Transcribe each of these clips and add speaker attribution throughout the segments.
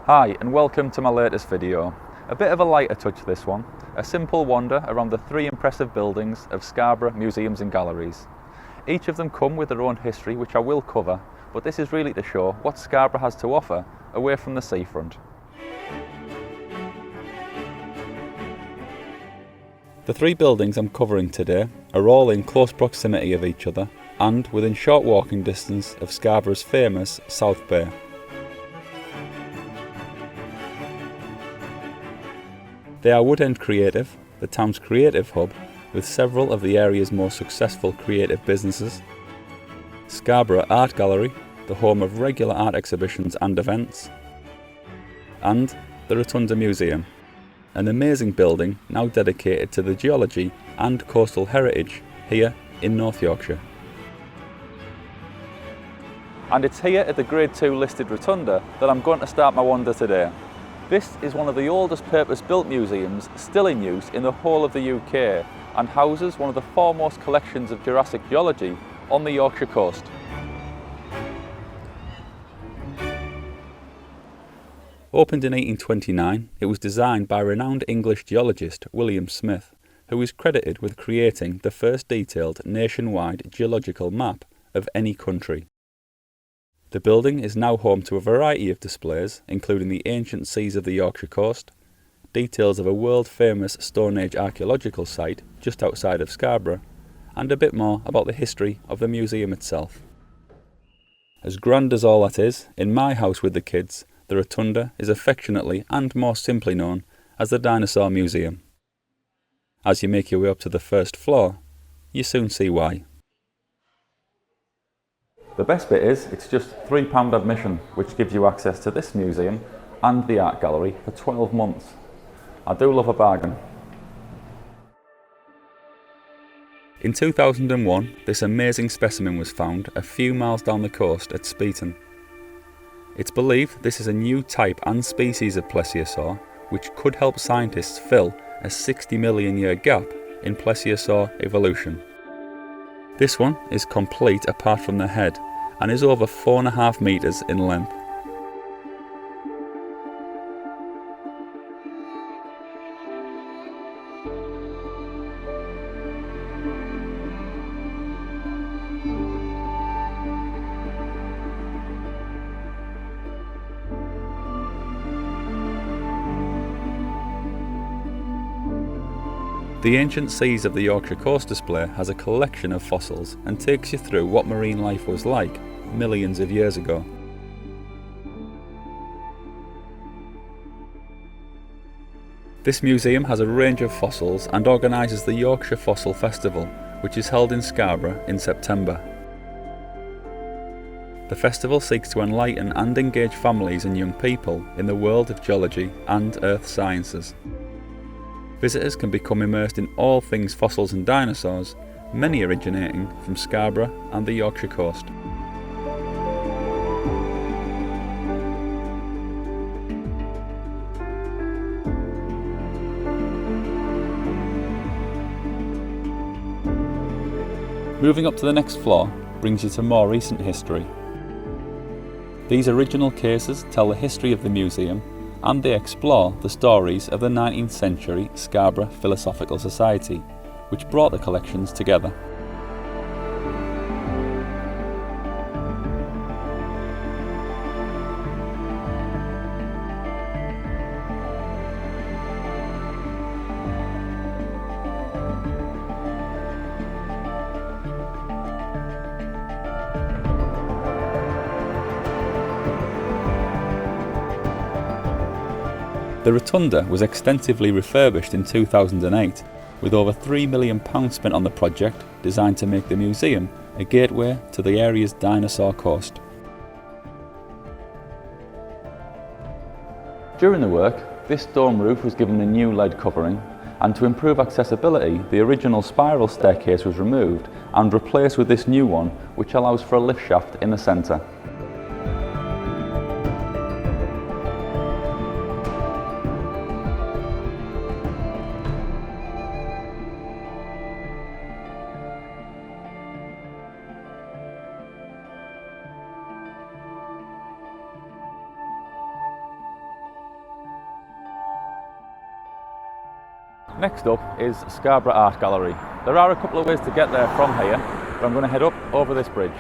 Speaker 1: Hi and welcome to my latest video. A bit of a lighter touch this one, a simple wander around the three impressive buildings of Scarborough Museums and Galleries. Each of them come with their own history which I will cover, but this is really to show what Scarborough has to offer away from the seafront. The three buildings I'm covering today are all in close proximity of each other and within short walking distance of Scarborough's famous South Bay. They are Woodend Creative, the town's creative hub, with several of the area's most successful creative businesses, Scarborough Art Gallery, the home of regular art exhibitions and events, and the Rotunda Museum, an amazing building now dedicated to the geology and coastal heritage here in North Yorkshire. And it's here at the Grade 2 listed Rotunda that I'm going to start my wander today. This is one of the oldest purpose-built museums still in use in the whole of the UK and houses one of the foremost collections of Jurassic geology on the Yorkshire coast. Opened in 1829, it was designed by renowned English geologist William Smith, who is credited with creating the first detailed nationwide geological map of any country. The building is now home to a variety of displays, including the ancient seas of the Yorkshire coast, details of a world-famous Stone Age archaeological site just outside of Scarborough, and a bit more about the history of the museum itself. As grand as all that is, in my house with the kids, the Rotunda is affectionately and more simply known as the Dinosaur Museum. As you make your way up to the first floor, you soon see why. The best bit is it's just £3 admission, which gives you access to this museum and the art gallery for 12 months. I do love a bargain. In 2001, this amazing specimen was found a few miles down the coast at Speeton. It's believed this is a new type and species of plesiosaur, which could help scientists fill a 60 million year gap in plesiosaur evolution. This one is complete apart from the head and is over 4.5 metres in length. The Ancient Seas of the Yorkshire Coast display has a collection of fossils and takes you through what marine life was like millions of years ago. This museum has a range of fossils and organises the Yorkshire Fossil Festival, which is held in Scarborough in September. The festival seeks to enlighten and engage families and young people in the world of geology and earth sciences. Visitors can become immersed in all things fossils and dinosaurs, many originating from Scarborough and the Yorkshire coast. Moving up to the next floor brings you to more recent history. These original cases tell the history of the museum and they explore the stories of the 19th century Scarborough Philosophical Society, which brought the collections together. The Rotunda was extensively refurbished in 2008, with over £3 million spent on the project designed to make the museum a gateway to the area's dinosaur coast. During the work, this dome roof was given a new lead covering, and to improve accessibility, the original spiral staircase was removed and replaced with this new one, which allows for a lift shaft in the centre. Next up is Scarborough Art Gallery. There are a couple of ways to get there from here, but I'm going to head up over this bridge.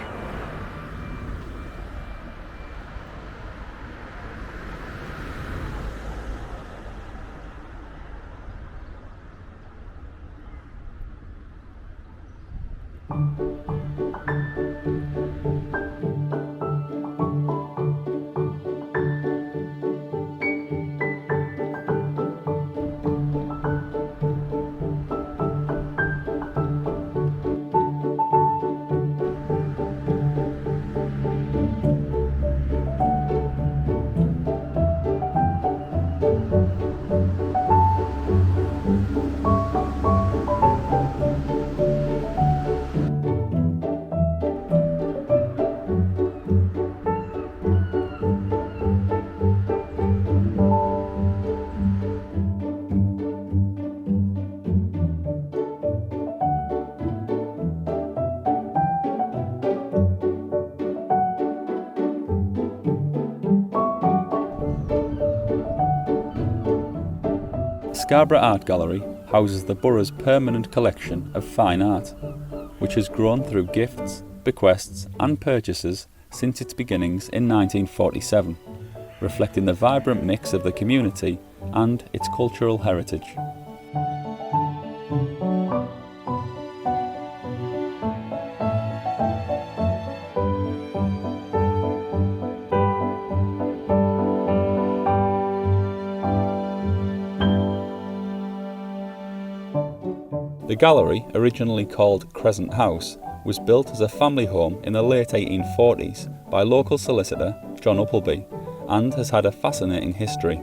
Speaker 1: Scarborough Art Gallery houses the borough's permanent collection of fine art, which has grown through gifts, bequests and purchases since its beginnings in 1947, reflecting the vibrant mix of the community and its cultural heritage. The gallery, originally called Crescent House, was built as a family home in the late 1840s by local solicitor John Appleby and has had a fascinating history.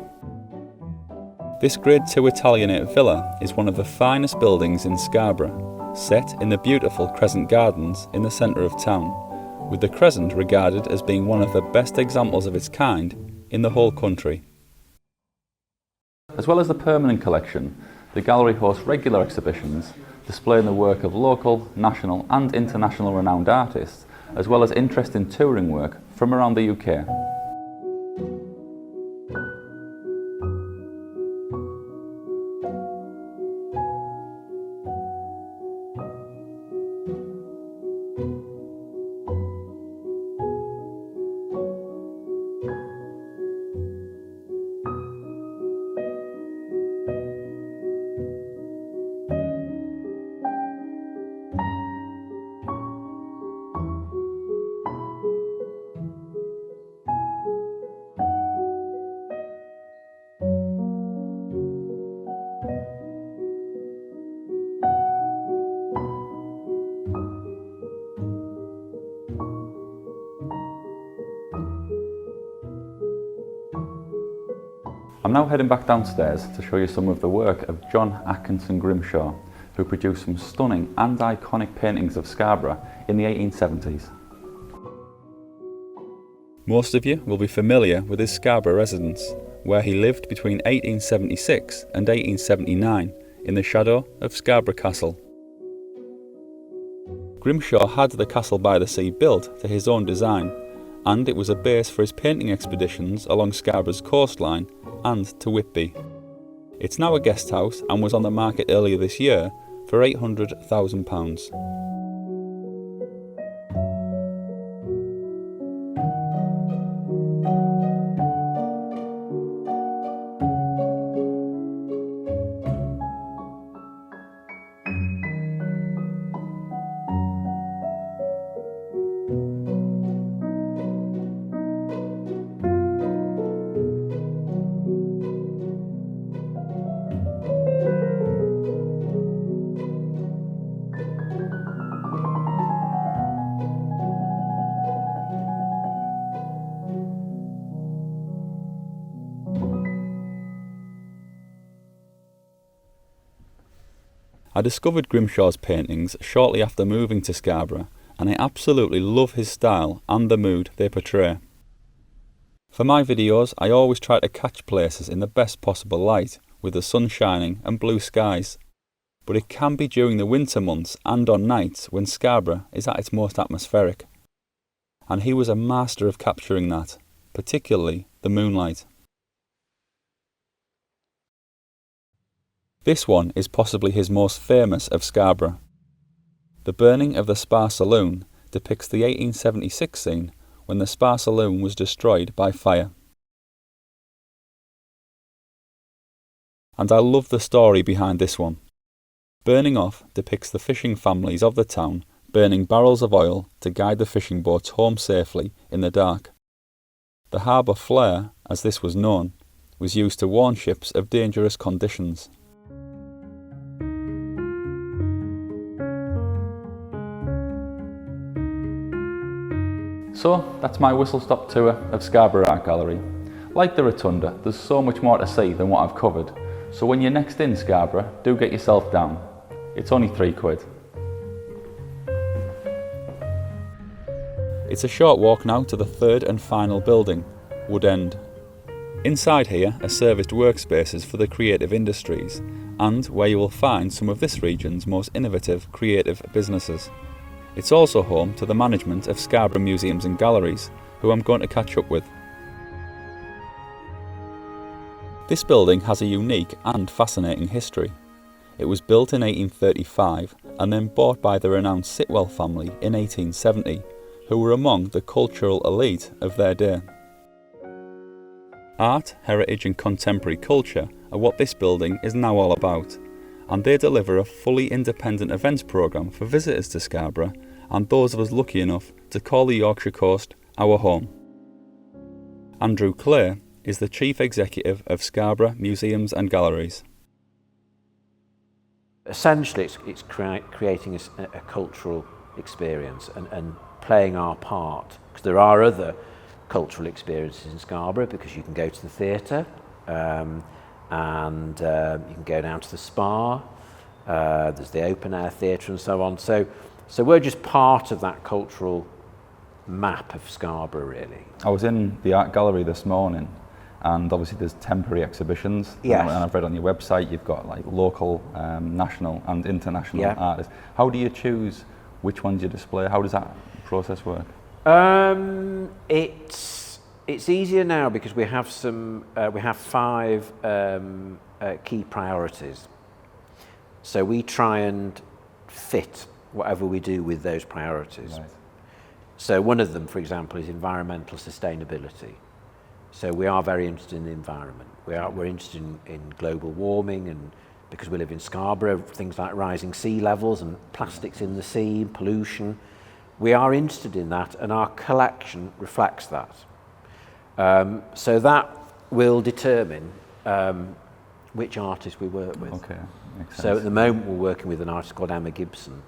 Speaker 1: This Grade II Italianate villa is one of the finest buildings in Scarborough, set in the beautiful Crescent Gardens in the centre of town, with the Crescent regarded as being one of the best examples of its kind in the whole country. As well as the permanent collection, the gallery hosts regular exhibitions displaying the work of local, national and international renowned artists, as well as interesting touring work from around the UK. I'm now heading back downstairs to show you some of the work of John Atkinson Grimshaw, who produced some stunning and iconic paintings of Scarborough in the 1870s. Most of you will be familiar with his Scarborough residence, where he lived between 1876 and 1879 in the shadow of Scarborough Castle. Grimshaw had the Castle by the Sea built to his own design, and it was a base for his painting expeditions along Scarborough's coastline and to Whitby. It's now a guest house and was on the market earlier this year for £800,000. I discovered Grimshaw's paintings shortly after moving to Scarborough, and I absolutely love his style and the mood they portray. For my videos, I always try to catch places in the best possible light, with the sun shining and blue skies. But it can be during the winter months and on nights when Scarborough is at its most atmospheric. And he was a master of capturing that, particularly the moonlight. This one is possibly his most famous of Scarborough. The burning of the Spa Saloon depicts the 1876 scene when the Spa Saloon was destroyed by fire. And I love the story behind this one. Burning Off depicts the fishing families of the town burning barrels of oil to guide the fishing boats home safely in the dark. The harbour flare, as this was known, was used to warn ships of dangerous conditions. So that's my whistle-stop tour of Scarborough Art Gallery. Like the Rotunda, there's so much more to see than what I've covered, so when you're next in Scarborough, do get yourself down. It's only £3. It's a short walk now to the third and final building, Woodend. Inside here are serviced workspaces for the creative industries, and where you will find some of this region's most innovative creative businesses. It's also home to the management of Scarborough Museums and Galleries, who I'm going to catch up with. This building has a unique and fascinating history. It was built in 1835 and then bought by the renowned Sitwell family in 1870, who were among the cultural elite of their day. Art, heritage and contemporary culture are what this building is now all about, and they deliver a fully independent events programme for visitors to Scarborough and those of us lucky enough to call the Yorkshire coast our home. Andrew Clare is the Chief Executive of Scarborough Museums and Galleries.
Speaker 2: Essentially it's creating a cultural experience and playing our part, because there are other cultural experiences in Scarborough, because you can go to the theatre and you can go down to the spa, there's the open air theatre and so on. So we're just part of that cultural map of Scarborough, really.
Speaker 1: I was in the art gallery this morning, and obviously there's temporary exhibitions.
Speaker 2: Yes.
Speaker 1: And I've read on your website you've got like local, national and international artists. How do you choose which ones you display? How does that process work?
Speaker 2: It's easier now because we have we have 5 key priorities. So we try and fit whatever we do with those priorities.
Speaker 1: Right.
Speaker 2: So one of them, for example, is environmental sustainability. So we are very interested in the environment. We're interested in global warming, and because we live in Scarborough, things like rising sea levels and plastics in the sea, pollution. We are interested in that, and our collection reflects that. So that will determine which artist we work with.
Speaker 1: Okay, makes sense.
Speaker 2: So at the moment we're working with an artist called Emma Gibson,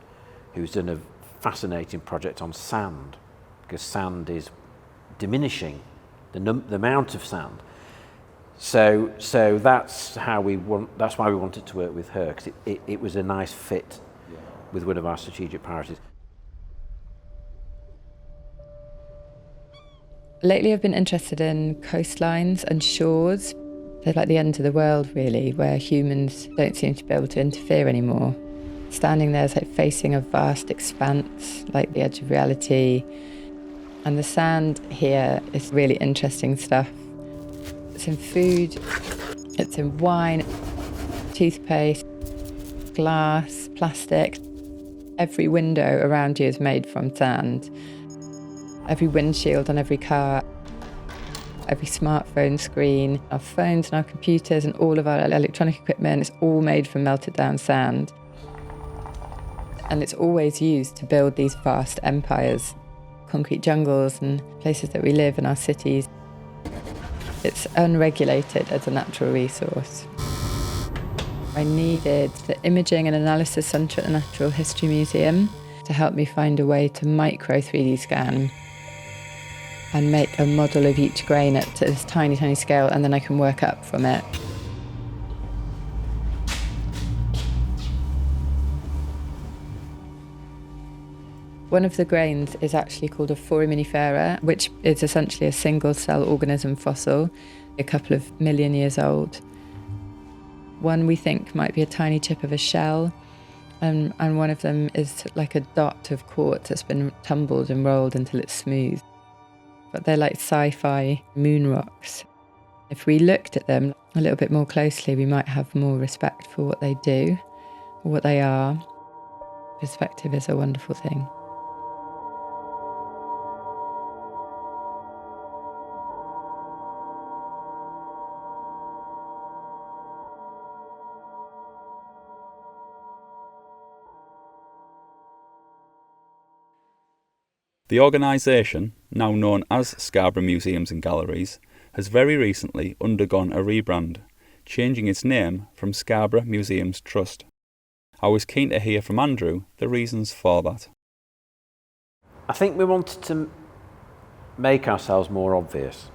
Speaker 2: who's done a fascinating project on sand, because sand is diminishing, the amount of sand. So that's how that's why we wanted to work with her, because it was a nice fit with one of our strategic priorities.
Speaker 3: Lately I've been interested in coastlines and shores. They're like the end of the world, really, where humans don't seem to be able to interfere anymore. Standing there is like facing a vast expanse, like the edge of reality. And the sand here is really interesting stuff. It's in food, it's in wine, toothpaste, glass, plastic. Every window around you is made from sand. Every windshield on every car, every smartphone screen, our phones and our computers and all of our electronic equipment is all made from melted down sand. And it's always used to build these vast empires, concrete jungles and places that we live in our cities. It's unregulated as a natural resource. I needed the Imaging and Analysis Centre at the Natural History Museum to help me find a way to micro 3D scan and make a model of each grain at this tiny, tiny scale, and then I can work up from it. One of the grains is actually called a Foraminifera, which is essentially a single-cell organism fossil, a couple of million years old. One we think might be a tiny chip of a shell, and one of them is like a dot of quartz that's been tumbled and rolled until it's smooth. But they're like sci-fi moon rocks. If we looked at them, a little bit more closely, we might have more respect for what they do, or what they are. Perspective is a wonderful thing.
Speaker 1: The organisation, now known as Scarborough Museums and Galleries, has very recently undergone a rebrand, changing its name from Scarborough Museums Trust. I was keen to hear from Andrew the reasons for that.
Speaker 2: I think we wanted to make ourselves more obvious.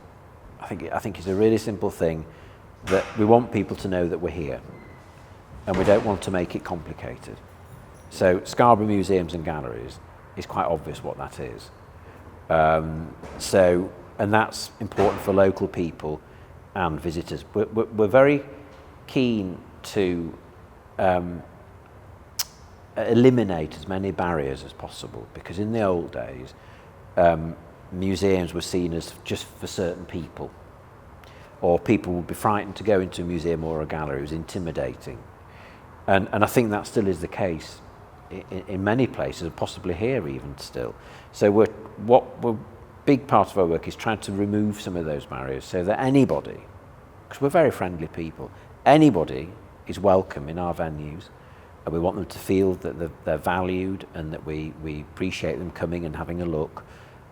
Speaker 2: I think it's a really simple thing, that we want people to know that we're here, and we don't want to make it complicated. So Scarborough Museums and Galleries is quite obvious what that is. And that's important for local people and visitors. We're very keen to eliminate as many barriers as possible, because in the old days, museums were seen as just for certain people, or people would be frightened to go into a museum or a gallery. It was intimidating. And I think that still is the case in many places, and possibly here even still. So big part of our work is trying to remove some of those barriers, so that anybody, because we're very friendly people, anybody is welcome in our venues, and we want them to feel that they're valued and that we appreciate them coming and having a look.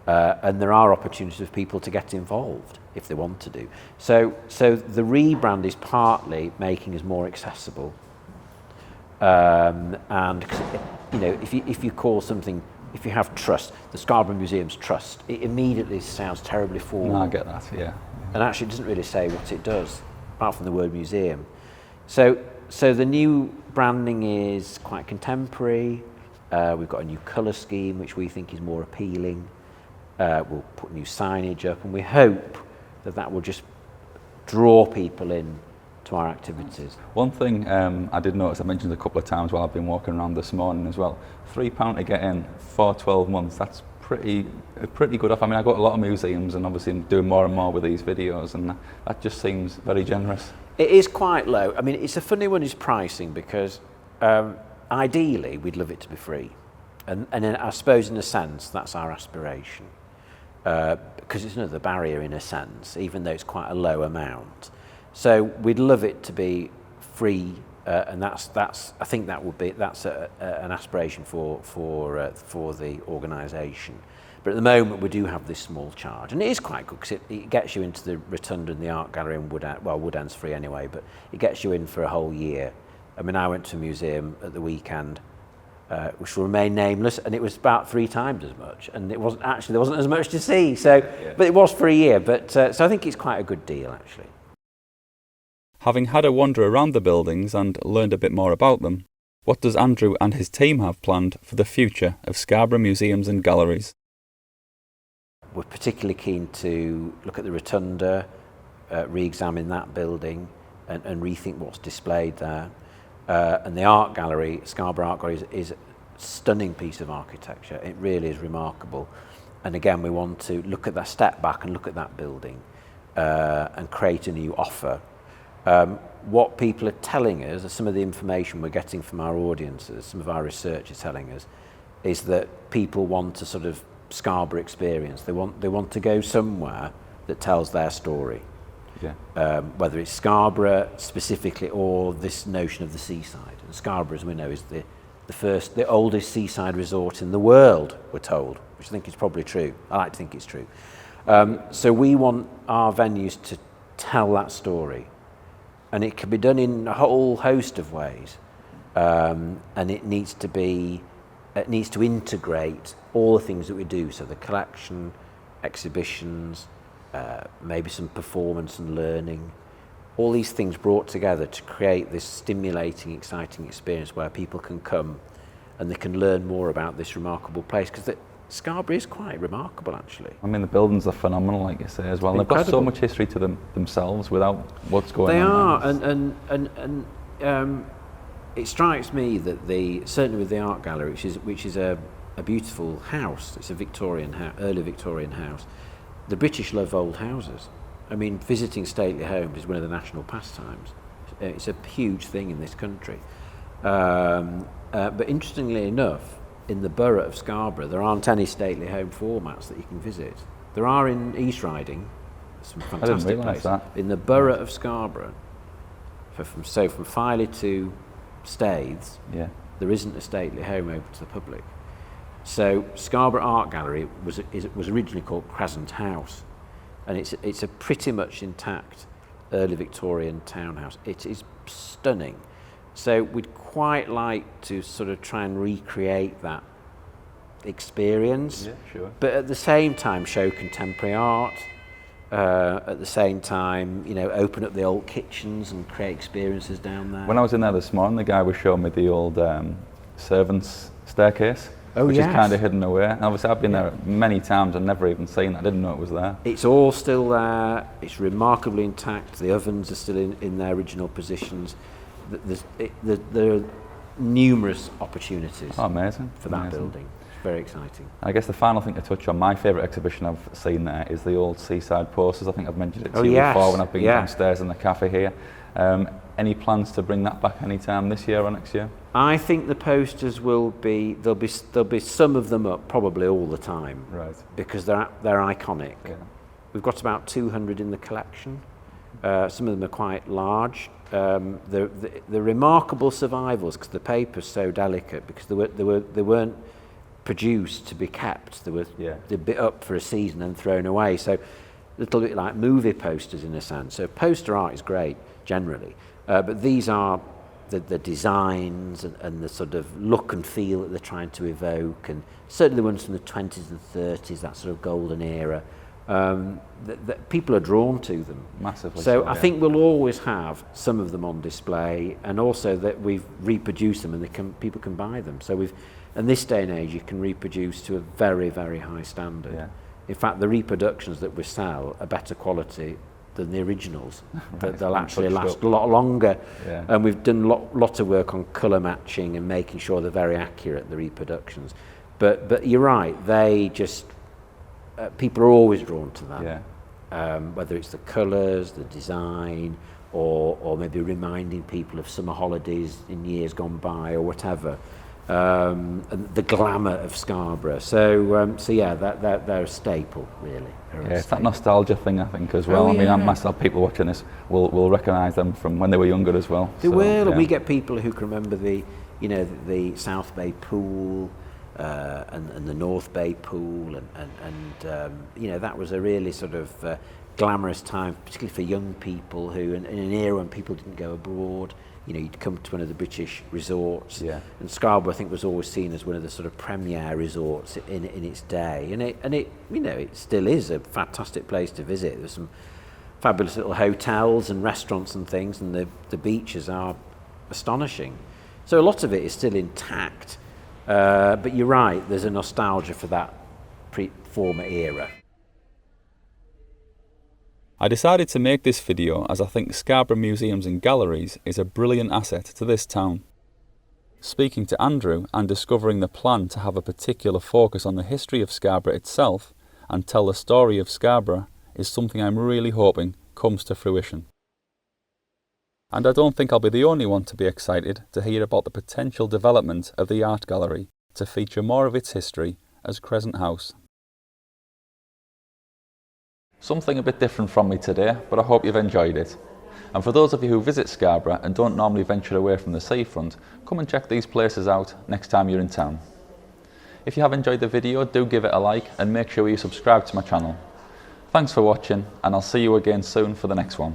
Speaker 2: And there are opportunities for people to get involved if they want to do. So the rebrand is partly making us more accessible. And you know, if you call something, if you have trust, the Scarborough Museums Trust, it immediately sounds terribly formal.
Speaker 1: No, I get that, yeah.
Speaker 2: And actually it doesn't really say what it does, apart from the word museum. So the new branding is quite contemporary. We've got a new colour scheme which we think is more appealing. We'll put new signage up, and we hope that will just draw people in to our activities.
Speaker 1: One thing I did notice, I mentioned a couple of times while I've been walking around this morning as well, £3 to get in for 12 months, that's pretty good off. I mean, I go to a lot of museums, and obviously I'm doing more and more with these videos, and that just seems very generous.
Speaker 2: It is quite low. I mean, it's a funny one, is pricing, because ideally we'd love it to be free. And I suppose in a sense that's our aspiration, because it's another barrier in a sense, even though it's quite a low amount. So we'd love it to be free, and that's I think that's an aspiration for the organisation. But at the moment we do have this small charge, and it is quite good, because it gets you into the Rotunda and the Art Gallery and Woodend. Well, Woodend's free anyway, but it gets you in for a whole year. I mean, I went to a museum at the weekend, which will remain nameless, and it was about 3 times as much, and there wasn't as much to see. So, yeah. But it was for a year. But so I think it's quite a good deal, actually.
Speaker 1: Having had a wander around the buildings and learned a bit more about them, what does Andrew and his team have planned for the future of Scarborough Museums and Galleries?
Speaker 2: We're particularly keen to look at the Rotunda, re-examine that building, and rethink what's displayed there. And the art gallery, Scarborough Art Gallery, is a stunning piece of architecture. It really is remarkable. And again, we want to look at that, step back and look at that building, and create a new offer. What people are telling us, some of the information we're getting from our audiences, some of our research is telling us, is that people want a sort of Scarborough experience. They want to go somewhere that tells their story. Yeah. Whether it's Scarborough specifically, or this notion of the seaside. And Scarborough, as we know, is the oldest seaside resort in the world, we're told, which I think is probably true. I like to think it's true. So we want our venues to tell that story. And it can be done in a whole host of ways, and it needs to integrate all the things that we do. So the collection, exhibitions, maybe some performance and learning, all these things brought together to create this stimulating, exciting experience where people can come and they can learn more about this remarkable place, because Scarborough is quite remarkable, actually.
Speaker 1: I mean, the buildings are phenomenal, like you say, as well. They've got so much history to them themselves without what's going on.
Speaker 2: They are, and it strikes me that certainly with the art gallery, which is a beautiful house. It's a early Victorian house. The British love old houses, I mean, visiting stately homes is one of the national pastimes. It's a huge thing in this country. But interestingly enough, in the borough of Scarborough, there aren't any stately home formats that you can visit. There are in East Riding, some fantastic places. That. In the borough of Scarborough, from Filey to Staithes, there isn't a stately home open to the public. So Scarborough Art Gallery was originally called Crescent House, and it's a pretty much intact early Victorian townhouse. It is stunning. So we'd quite like to sort of try and recreate that experience, but at the same time show contemporary art. At the same time, open up the old kitchens and create experiences down there.
Speaker 1: When I was in there this morning, the guy was showing me the old servants' staircase, which is kind of hidden away. And obviously, I've been there many times and never even seen it. I didn't know it was there.
Speaker 2: It's all still there. It's remarkably intact. The ovens are still in their original positions. There are numerous opportunities for that building. It's very exciting.
Speaker 1: I guess the final thing to touch on, my favourite exhibition I've seen there is the old seaside posters. I think I've mentioned it to you before when I've been downstairs in the cafe here. Any plans to bring that back anytime this year or next year?
Speaker 2: I think the posters will be there'll be some of them up probably all the time,
Speaker 1: right? Because
Speaker 2: they're iconic. Yeah. We've got about 200 in the collection. Some of them are quite large. They're remarkable survivals because the paper's so delicate, because they weren't produced to be kept. They're bit up for a season and thrown away. So a little bit like movie posters in a sense. So poster art is great generally, but these are the designs and the sort of look and feel that they're trying to evoke, and certainly the ones from the 20s and 30s, that sort of golden era. That people are drawn to them
Speaker 1: massively.
Speaker 2: So I think we'll always have some of them on display, and also that we've reproduced them and people can buy them. So in this day and age, you can reproduce to a very, very high standard. Yeah. In fact, the reproductions that we sell are better quality than the originals. Right. They'll actually last a lot longer. Yeah. And we've done lot of work on colour matching and making sure they're very accurate, the reproductions. But you're right, they just people are always drawn to that. Yeah. Whether it's the colours, the design, or maybe reminding people of summer holidays in years gone by, or whatever. And the glamour of Scarborough. So yeah, they're a staple, really.
Speaker 1: It's that nostalgia thing, I think, as well. I mean, myself, people watching this will recognise them from when they were younger as well.
Speaker 2: They will, and we get people who can remember the South Bay pool, and the North Bay pool, and that was a really sort of glamorous time, particularly for young people who, in an era when people didn't go abroad. You'd come to one of the British resorts, and Scarborough, I think, was always seen as one of the sort of premier resorts in its day, and it still is a fantastic place to visit. There's some fabulous little hotels and restaurants and things, and the beaches are astonishing. So a lot of it is still intact, but you're right, there's a nostalgia for that former era.
Speaker 1: I decided to make this video as I think Scarborough Museums and Galleries is a brilliant asset to this town. Speaking to Andrew and discovering the plan to have a particular focus on the history of Scarborough itself and tell the story of Scarborough is something I'm really hoping comes to fruition. And I don't think I'll be the only one to be excited to hear about the potential development of the art gallery to feature more of its history as Crescent House. Something a bit different from me today, but I hope you've enjoyed it. And for those of you who visit Scarborough and don't normally venture away from the seafront, come and check these places out next time you're in town. If you have enjoyed the video, do give it a like and make sure you subscribe to my channel. Thanks for watching, and I'll see you again soon for the next one.